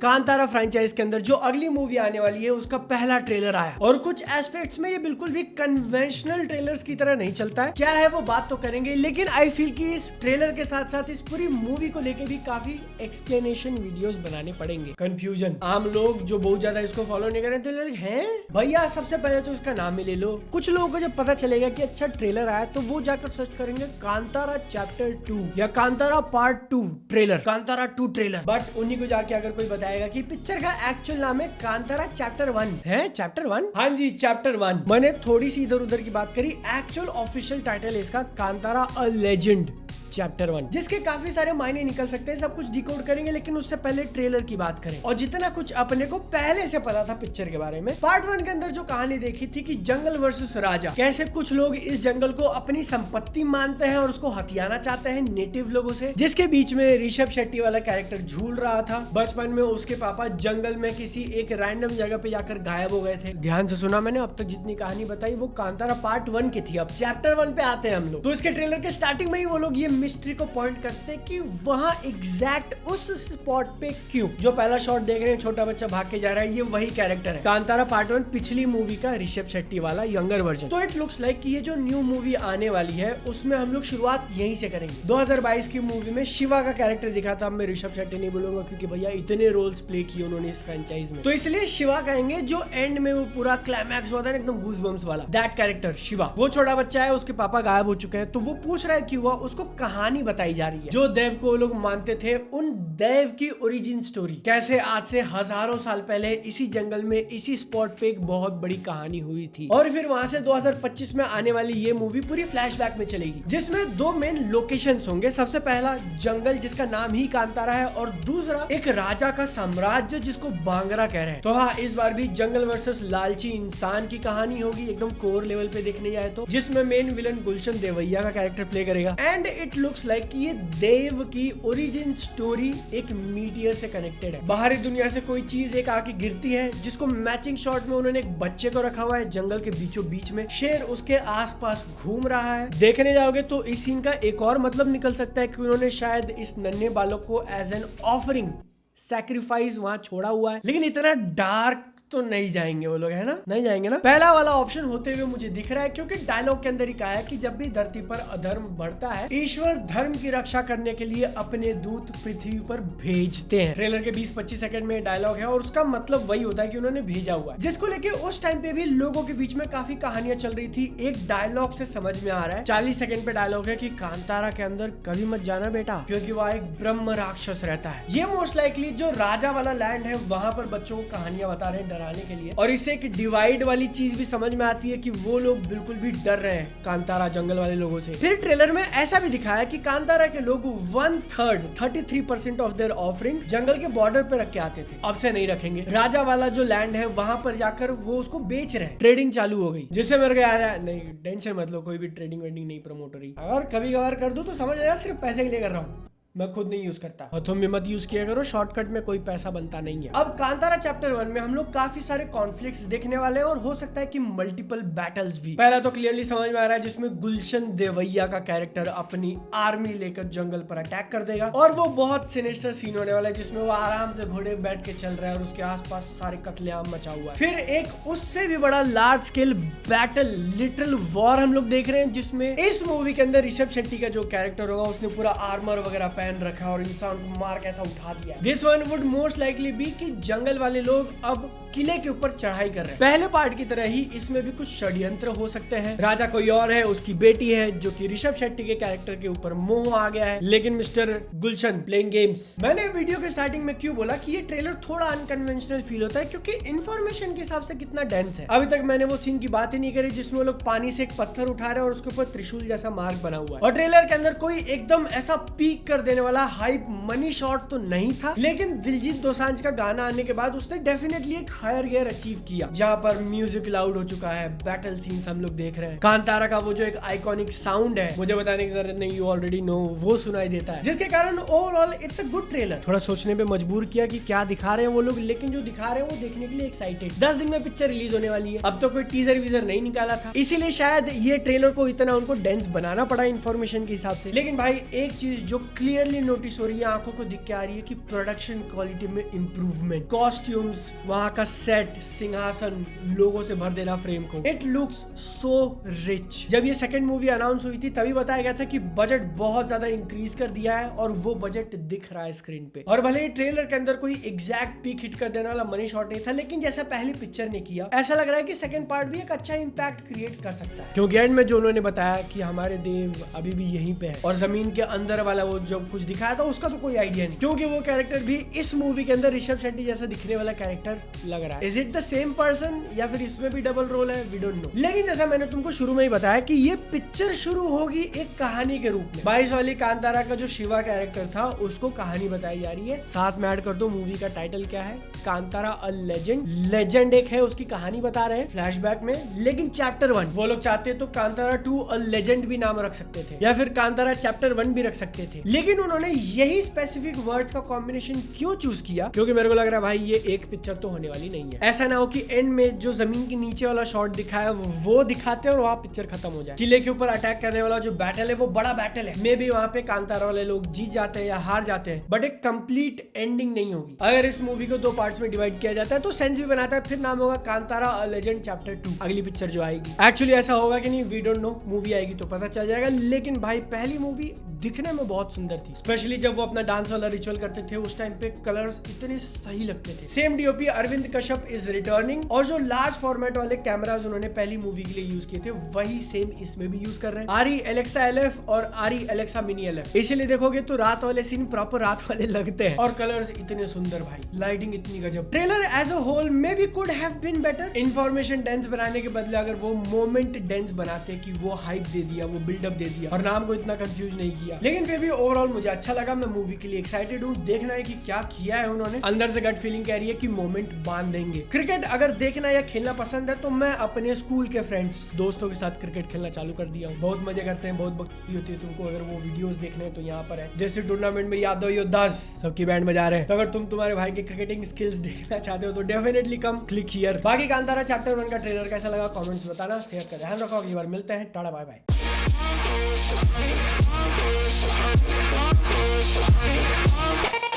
Kantara franchise के अंदर जो अगली मूवी आने वाली है उसका पहला ट्रेलर आया और कुछ एस्पेक्ट्स में ये बिल्कुल भी कन्वेंशनल ट्रेलर्स की तरह नहीं चलता है। क्या है वो बात तो करेंगे, लेकिन आई फील कि इस ट्रेलर के साथ साथ इस पूरी मूवी को लेके भी काफी एक्सप्लेनेशन वीडियोस बनाने पड़ेंगे। कंफ्यूजन, आम लोग जो बहुत ज्यादा इसको फॉलो नहीं कर रहे तो लोग हैं भैया सबसे पहले तो इसका नाम ही ले लो। कुछ लोगों को जब पता चलेगा कि अच्छा ट्रेलर आया तो वो जाकर सर्च करेंगे कांतारा चैप्टर 2 या Kantara part 2 trailer, Kantara 2 trailer. But उन्हीं को जाके अगर कोई बताएगा कि पिक्चर का एक्चुअल नाम है कांतारा चैप्टर 1 है, चैप्टर 1, हाँ जी चैप्टर 1। मैंने थोड़ी सी इधर उधर की बात करी, एक्चुअल ऑफिशियल टाइटल है इसका कांतारा अ लेजेंड चैप्टर 1, जिसके काफी सारे मायने निकल सकते हैं। सब कुछ डिकोड करेंगे, लेकिन उससे पहले ट्रेलर की बात करें और जितना कुछ अपने को पहले से पता था पिक्चर के बारे में। पार्ट 1 के अंदर जो कहानी देखी थी कि जंगल वर्सेस राजा, कैसे कुछ लोग इस जंगल को अपनी संपत्ति मानते हैं और उसको हथियाना चाहते हैं नेटिव लोगों से, जिसके बीच में ऋषभ शेट्टी वाला कैरेक्टर झूल रहा था। बचपन में उसके पापा जंगल में किसी एक रैंडम जगह पे जाकर गायब हो गए थे। ध्यान से सुना मैंने, अब तक जितनी कहानी बताई वो कांतारा पार्ट 1 की थी। अब चैप्टर 1 पे आते हैं हम लोग। तो इसके ट्रेलर के स्टार्टिंग में ही वो लोग ये मिस्ट्री को पॉइंट करते हैं कि वहां एग्जैक्ट उस स्पॉट पे क्यों। जो पहला शॉट देख रहे हैं, छोटा बच्चा भाग के जा रहा है, ये वही कैरेक्टर है कांतारा पार्ट 1 पिछली मूवी का ऋषभ शेट्टी वाला यंगर वर्जन। तो इट लुक्स लाइक कि ये जो न्यू मूवी आने वाली है उसमें हम लोग शुरुआत यहीं से करेंगे। 2022 की मूवी में शिवा का कैरेक्टर दिखा था। मैं ऋषभ शेट्टी नहीं बोलूंगा क्योंकि भैया इतने रोल्स प्ले किए उन्होंने इस फ्रेंचाइज में, तो इसलिए शिवा कहेंगे। जो एंड में वो पूरा क्लाइमैक्स होता है एकदम गूज़बम्स वाला, दैट कैरेक्टर शिवा। वो छोटा बच्चा है, उसके पापा गायब हो चुके हैं, तो वो पूछ रहा है कि हुआ, उसको कहानी बताई जा रही है। जो देव को लोग मानते थे, उन देव की ओरिजिन स्टोरी, कैसे आज से हजारों साल पहले इसी जंगल में इसी स्पॉट पे एक बहुत बड़ी कहानी हुई थी। और फिर वहां से 2025 में आने वाली ये मूवी पूरी फ्लैशबैक में चलेगी, जिसमें दो मेन लोकेशंस होंगे। सबसे पहला जंगल जिसका नाम ही कांतारा है, और दूसरा एक राजा का साम्राज्य जिसको बांगरा कह रहे हैं। तो हाँ, इस बार भी जंगल वर्सेस लालची इंसान की कहानी होगी एकदम कोर लेवल पे देखने जाए तो, जिसमें मेन विलन गुलशन देवैया का कैरेक्टर प्ले करेगा। एंड इट लुक्स लाइक ये देव की ओरिजिन स्टोरी एक मीटियर से कनेक्टेड है। बाहरी दुनिया से कोई चीज एक आके गिरती है, जिसको मैचिंग शॉट में उन्होंने एक बच्चे को रखा हुआ है जंगल के बीचों बीच में। शेर उसके आसपास घूम रहा है। देखने जाओगे तो इस सीन का एक और मतलब निकल सकता है कि उन्होंने शायद इस नन्हे बालक को एज एन ऑफरिंग सैक्रिफाइस वहां छोड़ा हुआ है। लेकिन इतना डार्क तो नहीं जाएंगे वो लोग, है ना, नहीं जाएंगे ना। पहला वाला ऑप्शन होते हुए मुझे दिख रहा है, क्योंकि डायलॉग के अंदर ही कहा है कि जब भी धरती पर अधर्म बढ़ता है, ईश्वर धर्म की रक्षा करने के लिए अपने दूत पृथ्वी पर भेजते हैं। ट्रेलर के 20-25 सेकंड में डायलॉग है और उसका मतलब वही होता है कि उन्होंने भेजा हुआ है, जिसको लेके उस टाइम पे भी लोगों के बीच में काफी कहानियां चल रही थी। एक डायलॉग से समझ में आ रहा है, 40 सेकंड पे डायलॉग है कि कांतारा के अंदर कभी मत जाना बेटा, क्योंकि वहाँ एक ब्रह्म राक्षस रहता है। ये मोस्ट लाइकली जो राजा वाला लैंड है, वहां पर बच्चों को कहानियां बता रहे हैं डराने के लिए। और इससे एक डिवाइड वाली चीज भी समझ में आती है कि वो लोग बिल्कुल भी डर रहे हैं कांतारा जंगल वाले लोगों से। फिर ट्रेलर में ऐसा भी दिखाया कि कांतारा के लोग 1/3 33% ऑफ देयर ऑफरिंग जंगल के बॉर्डर पे रख के आते थे, अब से नहीं रखेंगे। राजा वाला जो लैंड है वहां पर जाकर वो उसको बेच रहे हैं, ट्रेडिंग चालू हो गई। जिससे मेरे को यार नहीं, टेंशन मत लो, कोई भी ट्रेडिंग वेडिंग नहीं प्रमोट हो रही। अगर कभी कभार कर दो तो समझ आएगा सिर्फ पैसे के लिए कर रहा हूँ, मैं खुद नहीं यूज करता और तुम भी मत यूज किया करो, शॉर्टकट में कोई पैसा बनता नहीं है। अब कांतारा चैप्टर 1 में हम लोग काफी सारे कॉन्फ्लिक्ट्स देखने वाले हैं और हो सकता है कि मल्टीपल बैटल्स भी। पहला तो क्लियरली समझ में आ रहा है, जिसमें गुलशन देवैया का कैरेक्टर अपनी आर्मी लेकर जंगल पर अटैक कर देगा और वो बहुत सिनेस्टर सीन होने वाला है, जिसमें वो आराम से घोड़े बैठ के चल रहा है और उसके आसपास सारे कत्लेआम मचा हुआ है। फिर एक उससे भी बड़ा large scale battle, literal war हम लोग देख रहे हैं, जिसमें इस मूवी के अंदर ऋषभ शेट्टी का जो कैरेक्टर होगा उसने पूरा आर्मर वगैरह पहन रखा और इंसान को मार कैसा उठा दिया। This one would most likely B कि जंगल वाले लोग अब किले के ऊपर चढ़ाई कर रहे हैं। पहले पार्ट की तरह ही इसमें भी कुछ षड्यंत्र हो सकते हैं। राजा कोई और है, उसकी बेटी है, जो कि ऋषभ शेट्टी के कैरेक्टर के ऊपर मोह आ गया है। लेकिन मिस्टर गुलशन प्लेइंग गेम्स। मैंने वीडियो के स्टार्टिंग में क्यों बोला कि ये ट्रेलर थोड़ा अनकन्वेंशनल फील होता है, क्योंकि इन्फॉर्मेशन के हिसाब से कितना डेंस है। अभी तक मैंने वो सीन की बात ही नहीं करी जिसमें वो लोग पानी से एक पत्थर उठा रहे हैं और उसके ऊपर त्रिशूल जैसा मार्ग बना हुआ है। और ट्रेलर के अंदर कोई एकदम ऐसा पीक कर देने वाला हाइप मनी शॉट तो नहीं था, लेकिन दिलजीत दोसांझ का गाना आने के बाद उसने डेफिनेटली एक हायर गियर अचीव किया, जहां पर म्यूजिक लाउड हो चुका है, बैटल सीन्स हम लोग देख रहे हैं। कांतारा का वो जो एक आइकॉनिक साउंड है, मुझे बताने की जरूरत नहीं, यू ऑलरेडी नो, वो सुनाई देता है, जिसके कारण overall it's a good trailer. थोड़ा सोचने पे मजबूर किया कि क्या दिखा रहे हैं वो लोग, लेकिन जो दिखा रहे हैं वो देखने के लिए एक्साइटेड। 10 दिन में पिक्चर रिलीज होने वाली है। अब तो कोई टीजर वीजर नहीं निकाला था, इसीलिए शायद ये ट्रेलर को इतना उनको डेंस बनाना पड़ा इंफॉर्मेशन के हिसाब से। लेकिन भाई एक चीज जो क्लियर क्लियरली नोटिस हो रही है, आंखों को दिख के आ रही है कि प्रोडक्शन क्वालिटी में इंप्रूवमेंट, कॉस्ट्यूम्स, वहां का सेट, सिंहासन, लोगों से भर देना फ्रेम को, इट लुक्स सो रिच। जब ये सेकंड मूवी अनाउंस हुई थी तभी बताया गया था कि बजट बहुत ज्यादा इंक्रीज कर दिया है और वो बजट दिख रहा है स्क्रीन पे। और भले ही ट्रेलर के अंदर कोई एग्जैक्ट पीक हिट कर देने वाला मनी शॉट नहीं था, लेकिन जैसा पहली पिक्चर ने किया ऐसा लग रहा है कि सेकंड पार्ट भी एक अच्छा इंपैक्ट क्रिएट कर सकता है, क्योंकि एंड में जो उन्होंने बताया कि हमारे देव अभी भी यहीं पे है और जमीन के अंदर वाला वो जो कुछ दिखाया था उसका तो कोई आइडिया नहीं, क्योंकि वो कैरेक्टर भी इस मूवी के अंदर ऋषभ शेट्टी जैसा दिखने वाला कैरेक्टर लग रहा है। Is it the same person या फिर इसमें भी डबल रोल है, वी डोंट नो। लेकिन जैसा मैंने तुमको शुरू में ही बताया कि ये पिक्चर शुरू होगी एक कहानी के रूप में। 22 वाली कांतारा का जो शिवा कैरेक्टर था उसको कहानी बताई जा रही है। साथ में ऐड कर दो मूवी का टाइटल क्या है, कांतारा अ लेजेंड। लेजेंड एक है, उसकी कहानी बता रहे हैं फ्लैशबैक में। लेकिन चैप्टर 1 वो लोग चाहते तो कांतारा 2 अ लेजेंड भी नाम रख सकते थे या फिर कांतारा चैप्टर 1 भी रख सकते थे, लेकिन उन्होंने यही स्पेसिफिक वर्ड्स का कॉम्बिनेशन क्यों चूज किया? क्योंकि मेरे को लग रहा है भाई ये एक पिक्चर तो होने वाली नहीं है। ऐसा ना हो कि एंड में जो जमीन के नीचे वाला शॉट दिखाया वो दिखाते हैं और वहां पिक्चर खत्म हो जाए। किले के ऊपर अटैक करने वाला जो बैटल है वो बड़ा बैटल है, मे भी वहां पे कांतारा वाले लोग जीत जाते हैं या हार जाते हैं, बट एक कंप्लीट एंडिंग नहीं होगी। अगर इस मूवी को 2 पार्ट्स में डिवाइड किया जाता है तो सेंस भी बनाता है, फिर नाम होगा कांतारा अ लेजेंड चैप्टर 2, अगली पिक्चर जो आएगी। एक्चुअली ऐसा होगा कि नहीं वी डोंट नो, मूवी आएगी तो पता चल जाएगा। लेकिन भाई पहली मूवी दिखने में बहुत सुंदर थी, स्पेशली जब वो अपना डांस वाला रिचुअल करते थे उस टाइम पे कलर्स इतने सही लगते थे। Same DOP Arvind Kashyap is returning और जो लार्ज फॉर्मेट वाले कैमरास उन्होंने पहली मूवी के लिए यूज किए थे वही सेम इसमें भी यूज कर रहे हैं। आरी एलेक्सा एलएफ और आरी एलेक्सा मिनी एलएफ। इसीलिए देखोगे तो रात वाले सीन प्रॉपर रात वाले लगते हैं और कलर्स इतने सुंदर भाई, लाइटिंग इतनी गजब। Trailer as a whole may be could have been better. Information dense बनाने के बदले अगर वो मोमेंट डेंस बनाते कि वो हाइप दे दिया, वो बिल्डअप दे दिया और नाम को इतना कंफ्यूज नहीं किया। लेकिन फिर भी ओवरऑल मुझे अच्छा लगा। मैं मूवी के लिए एक्साइटेड हूँ, देखना है कि क्या किया है उन्होंने। अंदर से गट फीलिंग कह रही है कि मोमेंट बांध देंगे। क्रिकेट अगर देखना या खेलना पसंद है तो मैं अपने स्कूल के फ्रेंड्स दोस्तों के साथ क्रिकेट खेलना चालू कर दिया हूँ। बहुत मजे करते हैं, बहुत भक्ति होती है। तुमको अगर वो वीडियोस देखने हैं तो यहाँ पर है। जैसे टूर्नामेंट में यादव योद्धास सबकी बैंड बजा रहे हैं, तो अगर तुम तुम्हारे भाई के क्रिकेटिंग स्किल्स देखना चाहते हो तो डेफिनेटली कम क्लिक हियर। बाकी कांतारा चैप्टर 1 का ट्रेलर कैसा लगा कमेंट्स बताना, शेयर कर ध्यान रखो। अगली बार मिलते हैं, टाटा बाय बाय।